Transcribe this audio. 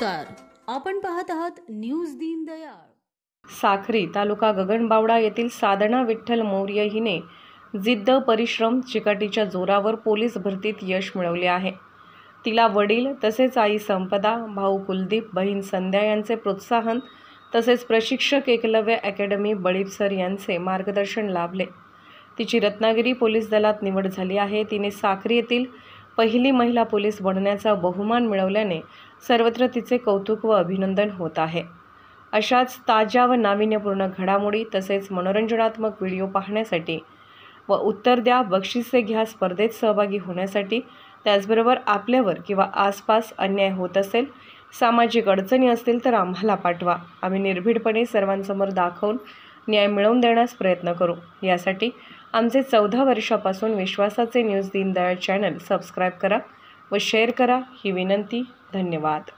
नमस्कार, आपण पाहत आहात न्यूज दीनदयाळ। साक्री तालुका गगनबावडा येथील साधना विठ्ठल मौर्य हिने जिद्द, परिश्रम, चिकाटीच्या जोरावर पोलीस भरतीत यश मिळवले आहे। तिला वडील तसेच आई संपदा, भाऊ कुलदीप, बहीण संध्या यांचे प्रोत्साहन तसेच प्रशिक्षक एकलव्य अकॅडमी बळीप सर यांचे मार्गदर्शन लाभले। तिची रत्नागिरी पोलीस दलात निवड झाली आहे। तिने साक्री येथील पहिली महिला पोलीस बनण्याचा बहुमान मिळवल्याने सर्वत्र तिचे कौतुक व अभिनंदन होत आहे। अशाच ताज्या व नाविन्यपूर्ण घडामोडी तसेच मनोरंजनात्मक व्हिडिओ पाहण्यासाठी व उत्तर द्या बक्षिसे घ्या स्पर्धेत सहभागी होण्यासाठी, त्याचबरोबर आपल्यावर किंवा आसपास अन्याय होत असेल, सामाजिक अडचणी असतील तर आम्हाला पाठवा। आम्ही निर्भीडपणे सर्वांसमोर दाखवून न्याय मिळवून देण्यास प्रयत्न करू। यासाठी आमचे 14 वर्षापासून विश्वासाचे न्यूज दीनदयाळ चॅनल सबस्क्राईब करा व शेअर करा ही विनंती। धन्यवाद।